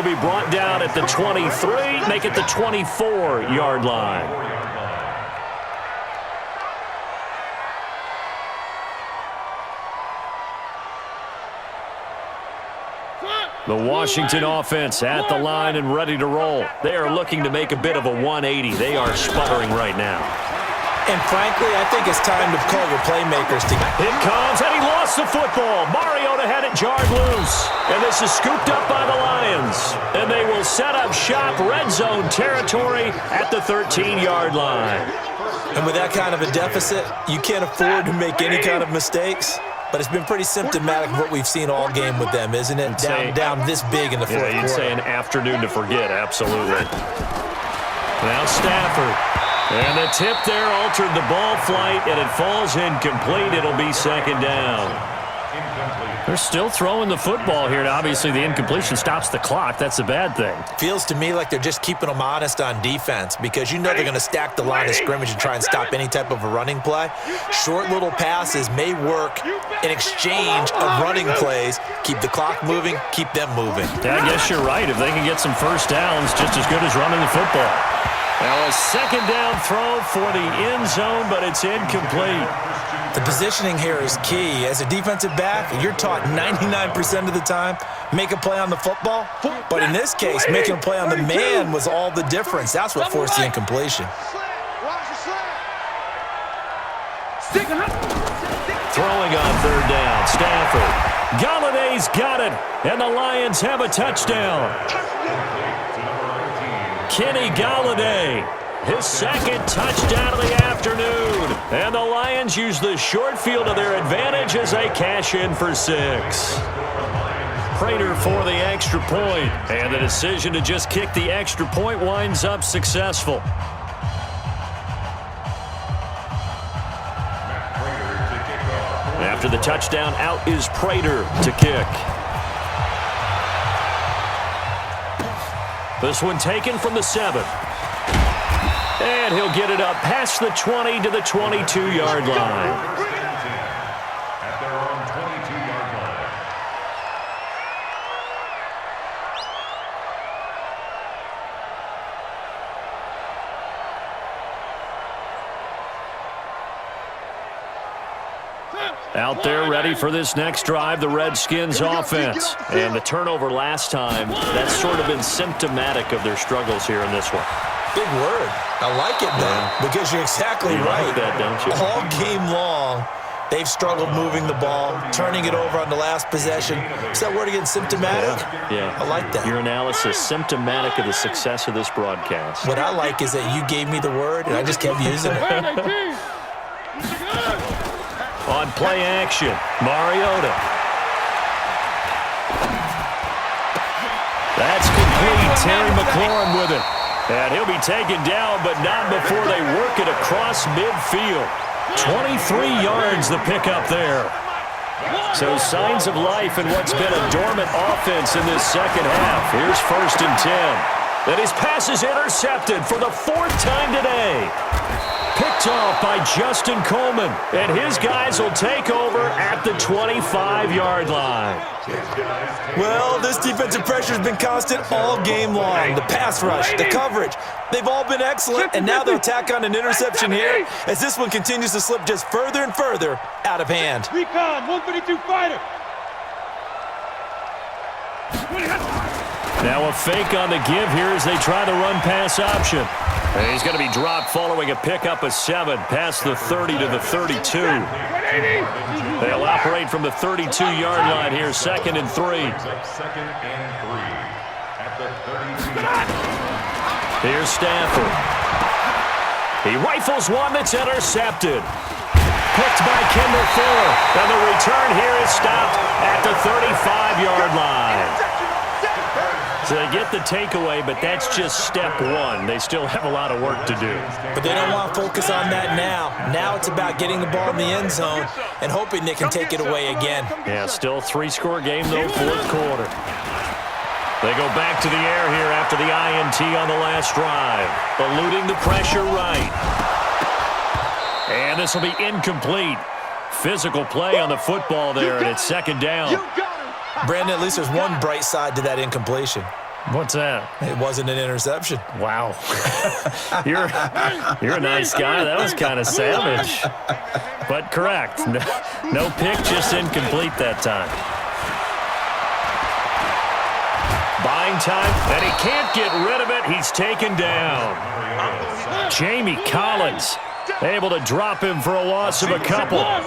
he'll be brought down at the 23, make it the 24-yard line. The Washington offense at the line and ready to roll. They are looking to make a bit of a 180. They are sputtering right now. And frankly, I think it's time to call your playmakers to... It comes, and he lost the football. Mariota had it jarred loose. And this is scooped up by the Lions. And they will set up shop red zone territory at the 13-yard line. And with that kind of a deficit, you can't afford to make any kind of mistakes. But it's been pretty symptomatic of what we've seen all game with them, isn't it? Down this big in the fourth quarter. You'd say an afternoon to forget, absolutely. Now Stafford. And the tip there altered the ball flight, and it falls incomplete. It'll be second down. They're still throwing the football here. Now, obviously, the incompletion stops the clock. That's a bad thing. Feels to me like they're just keeping them honest on defense because you know they're going to stack the line of scrimmage and try and stop any type of a running play. Short little passes may work in exchange of running plays. Keep the clock moving, keep them moving. Yeah, I guess you're right. If they can get some first downs, just as good as running the football. Now a second down throw for the end zone, but it's incomplete. The positioning here is key. As a defensive back, you're taught 99% of the time, make a play on the football. But in this case, making a play on the man was all the difference. That's what forced the incompletion. Throwing on third down, Stafford. Galladay's got it, and the Lions have a touchdown. Kenny Galladay, his second touchdown of the afternoon. And the Lions use the short field to their advantage as they cash in for 6. Prater for the extra point. And the decision to just kick the extra point winds up successful. After the touchdown, out is Prater to kick. This one taken from the 7. And he'll get it up past the 20 to the 22-yard line. Out there ready for this next drive, the Redskins offense. And the turnover last time, that's sort of been symptomatic of their struggles here in this one. Big word. I like it, though, because you're exactly right. Like that, don't you? All game long, they've struggled moving the ball, turning it over on the last possession. Is that word again, symptomatic? Yeah. I like that. Your analysis, symptomatic of the success of this broadcast. What I like is that you gave me the word, and I just kept using it. On play action, Mariota. That's complete. Terry McLaurin with it. And he'll be taken down, but not before they work it across midfield. 23 yards the pickup there. So signs of life in what's been a dormant offense in this second half. Here's 1st and 10. And his pass is intercepted for the 4th time today. Picked off by Justin Coleman. And his guys will take over at the 25-yard line. Well, this defensive pressure has been constant all game long. The pass rush, the coverage, they've all been excellent. And now they'll tack on an interception here as this one continues to slip just further and further out of hand. Recon, 152 fighter. Now a fake on the give here as they try the run-pass option. And he's going to be dropped following a pickup of 7 past the 30 to the 32. They'll operate from the 32-yard line here, 2nd and 3. Here's Stafford. He rifles one that's intercepted. Picked by Kendall Fuller. And the return here is stopped at the 35-yard line. So they get the takeaway, but that's just step 1. They still have a lot of work to do. But they don't want to focus on that now. Now it's about getting the ball in the end zone and hoping they can take it away again. Yeah, still 3-score game, though, 4th quarter. They go back to the air here after the INT on the last drive. Eluding the pressure right. And this will be incomplete. Physical play on the football there, and it's 2nd down. Brandon, at least there's one bright side to that incompletion. What's that? It wasn't an interception. Wow. You're a nice guy. That was kind of savage. But correct. No pick, just incomplete that time. Buying time, and he can't get rid of it. He's taken down. Jamie Collins able to drop him for a loss of a couple. One.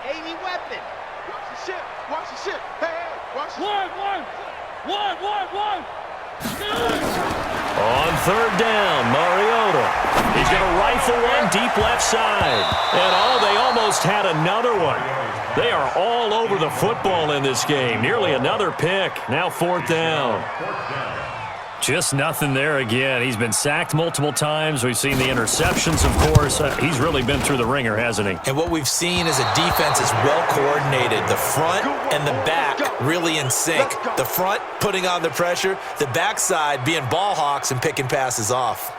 80 weapon. Watch the ship. Hey, watch the ship. One. On third down, Mariota. He's going to rifle one deep left side. And they almost had another one. They are all over the football in this game. Nearly another pick. Now fourth down. Just nothing there again. He's been sacked multiple times. We've seen the interceptions, of course. He's really been through the ringer, hasn't he? And what we've seen is a defense is well coordinated. The front and the back really in sync. The front putting on the pressure. The backside being ball hawks and picking passes off.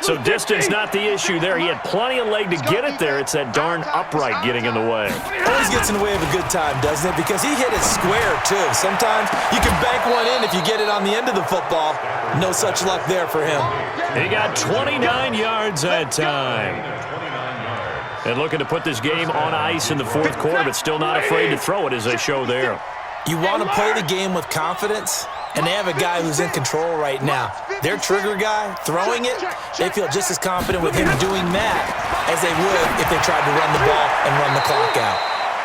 So distance not the issue there. He had plenty of leg to get it there. It's that darn upright getting in the way. Always gets in the way of a good time, doesn't it? Because he hit it square, too. Sometimes you can bank one in if you get it on the end of the football. No such luck there for him. He got 29 yards that time. And looking to put this game on ice in the fourth quarter, but still not afraid to throw it as they show there. You want to play the game with confidence, and they have a guy who's in control right now. Their trigger guy, throwing it, they feel just as confident with him doing that as they would if they tried to run the ball and run the clock out.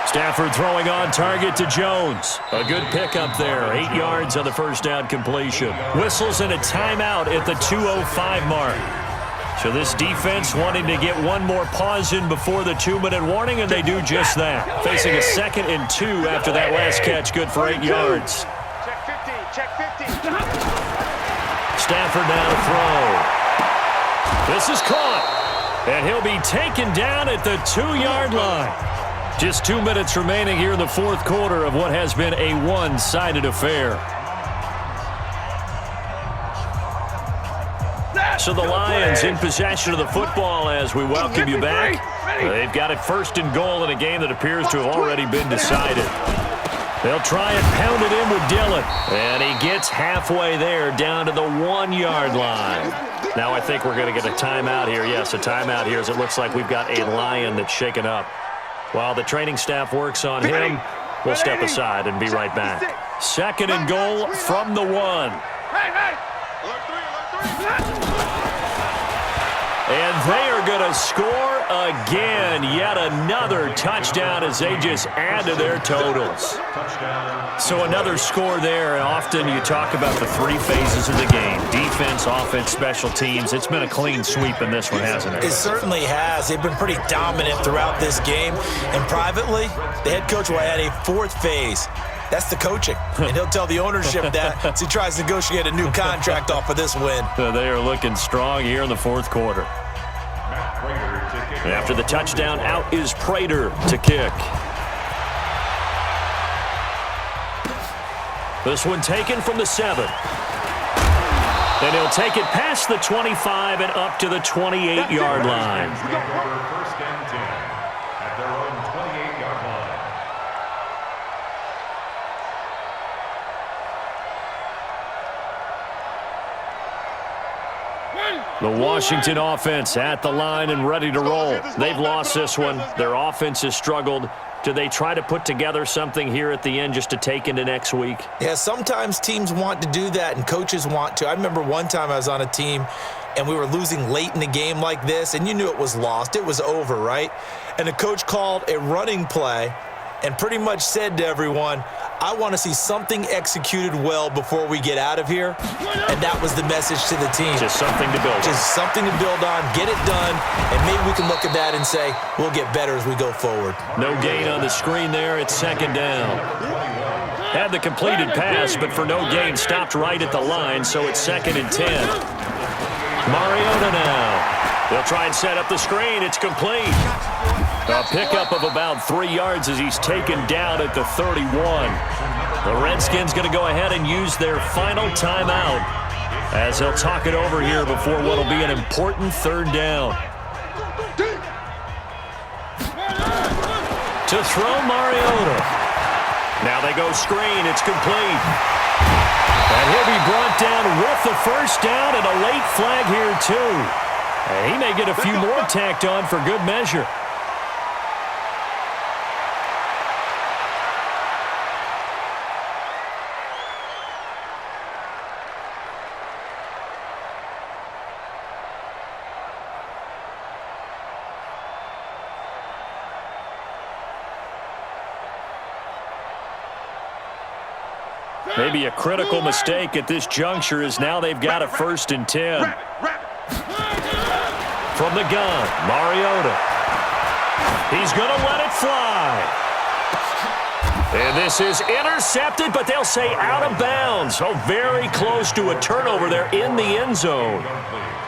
Stafford throwing on target to Jones. A good pickup there. 8 yards on the first down completion. Whistles and a timeout at the 2:05 mark. So this defense wanting to get one more pause in before the 2-minute warning, and they do just that. Facing a 2nd and 2 after that last catch, good for 8 yards. Check 50. Stafford now to throw. This is caught. And he'll be taken down at the 2-yard line. Just 2 minutes remaining here in the fourth quarter of what has been a one-sided affair. So the Lions in possession of the football as we welcome you back. They've got it 1st and goal in a game that appears to have already been decided. They'll try and pound it in with Dillon. And he gets halfway there down to the 1-yard line. Now I think we're going to get a timeout here. Yes, a timeout here as it looks like we've got a Lion that's shaken up. While the training staff works on him, we'll step aside and be right back. 2nd and goal from the 1. And they are going to score again. Yet another touchdown as they just add to their totals. So another score there. And often you talk about the 3 phases of the game. Defense, offense, special teams. It's been a clean sweep in this one, hasn't it? It certainly has. They've been pretty dominant throughout this game. And privately, the head coach will add a 4th phase. That's the coaching. And he'll tell the ownership that as he tries to negotiate a new contract off of this win. They are looking strong here in the fourth quarter. After the touchdown, out is Prater to kick. This one taken from the 7. And he'll take it past the 25 and up to the 28-yard line. First and 10 at their own 28-yard line. The Washington offense at the line and ready to roll. They've lost this one. Their offense has struggled. Do they try to put together something here at the end just to take into next week? Yeah, sometimes teams want to do that and coaches want to. I remember one time I was on a team and we were losing late in the game like this, and you knew it was lost. It was over, right? And the coach called a running play and pretty much said to everyone, I want to see something executed well before we get out of here. And that was the message to the team. Just something to build on. Just something to build on, get it done, and maybe we can look at that and say, we'll get better as we go forward. No gain on the screen there. It's 2nd down. Had the completed pass, but for no gain, stopped right at the line, so it's 2nd and 10. Mariota now. They'll try and set up the screen. It's complete. A pickup of about 3 yards as he's taken down at the 31. The Redskins going to go ahead and use their final timeout as they'll talk it over here before what will be an important 3rd down. To throw, Mariota. Now they go screen. It's complete. And he'll be brought down with the first down and a late flag here, too. And he may get a few more tacked on for good measure. Maybe a critical mistake at this juncture is now they've got a 1st and 10. From the gun, Mariota. He's going to let it fly. And this is intercepted, but they'll say out of bounds. Oh, very close to a turnover there in the end zone.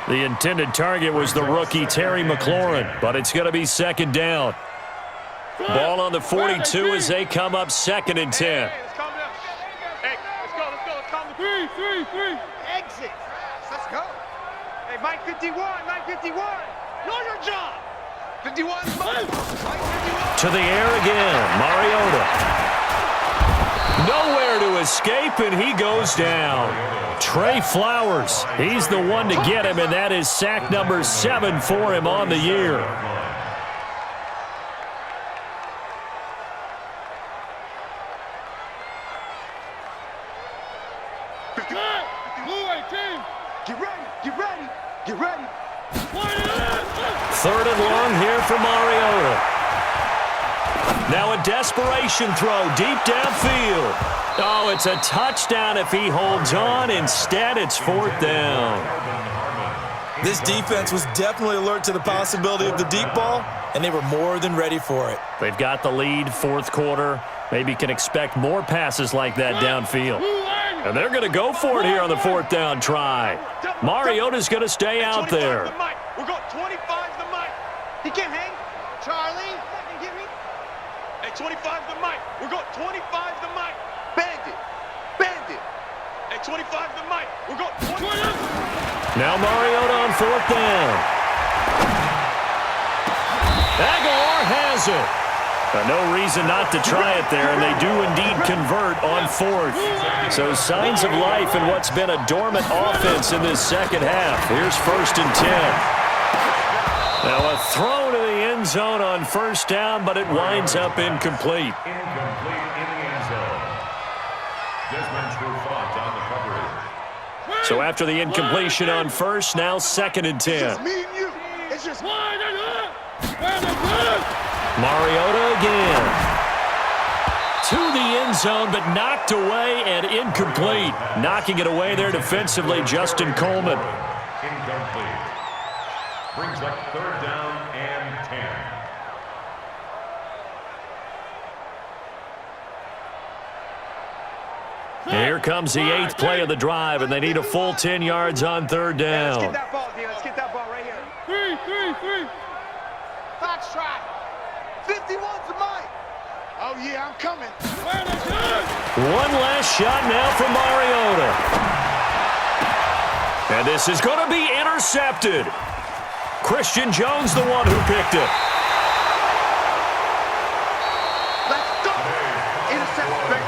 The intended target was the rookie Terry McLaurin, but it's going to be 2nd down. Ball on the 42 as they come up 2nd and 10. Three. Exit. Let's go. Hey, Mike 51. Do your job. 51. Mike 51. To the air again. Mariota. Nowhere to escape, and he goes down. Trey Flowers. He's the one to get him, and that is sack number 7 for him on the year. Get ready. 3rd and long here for Mariota. Now a desperation throw deep downfield. Oh, it's a touchdown if he holds on. Instead, it's 4th down. This defense was definitely alert to the possibility of the deep ball, and they were more than ready for it. They've got the lead, 4th quarter. Maybe can expect more passes like that downfield. And they're going to go for it here on the 4th down try. Mariota's going to stay out there. We're going 25 the mic. He can't hang. Charlie, you get me? Hey, 25 the mic. We're going 25 the mic. Bandit. Hey, 25 the mic. We're going 20. Now Mariota on 4th down. Aguilar has it. No reason not to try it there, and they do indeed convert on 4th. So signs of life in what's been a dormant offense in this second half. Here's 1st and 10. Now a throw to the end zone on 1st down, but it winds up incomplete. Incomplete in the end zone. Desmond Trufant on the coverage. So after the incompletion on 1st, now 2nd and 10. It's just me and you. It's just Mariota again. To the end zone, but knocked away and incomplete. Knocking it away there defensively, Justin Coleman. Incomplete. Brings up 3rd down and 10. Here comes the 8th play of the drive, and they need a full 10 yards on 3rd down. Let's get that ball, D. Let's get that ball right here. 3. Fox try. 51's the mic. Oh, yeah, I'm coming. One last shot now from Mariota. And this is going to be intercepted. Christian Jones, the one who picked it. Let's go. Intercept, baby.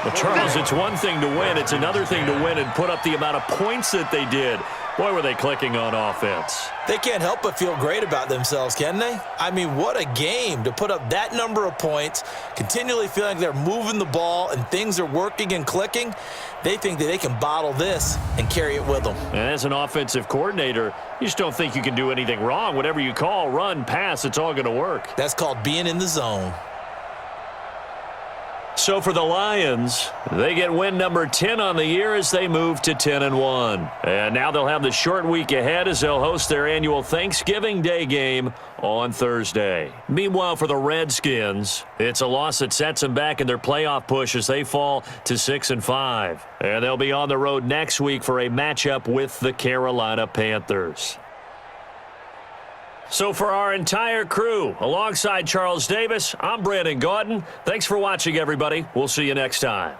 Well, Charles, it's one thing to win. It's another thing to win and put up the amount of points that they did. Boy, were they clicking on offense. They can't help but feel great about themselves, can they? I mean, what a game to put up that number of points, continually feeling like they're moving the ball and things are working and clicking. They think that they can bottle this and carry it with them. And as an offensive coordinator, you just don't think you can do anything wrong. Whatever you call, run, pass, it's all going to work. That's called being in the zone. So for the Lions, they get win number 10 on the year as they move to 10-1. And now they'll have the short week ahead as they'll host their annual Thanksgiving Day game on Thursday. Meanwhile, for the Redskins, it's a loss that sets them back in their playoff push as they fall to 6-5. And they'll be on the road next week for a matchup with the Carolina Panthers. So for our entire crew, alongside Charles Davis, I'm Brandon Gaudin. Thanks for watching, everybody. We'll see you next time.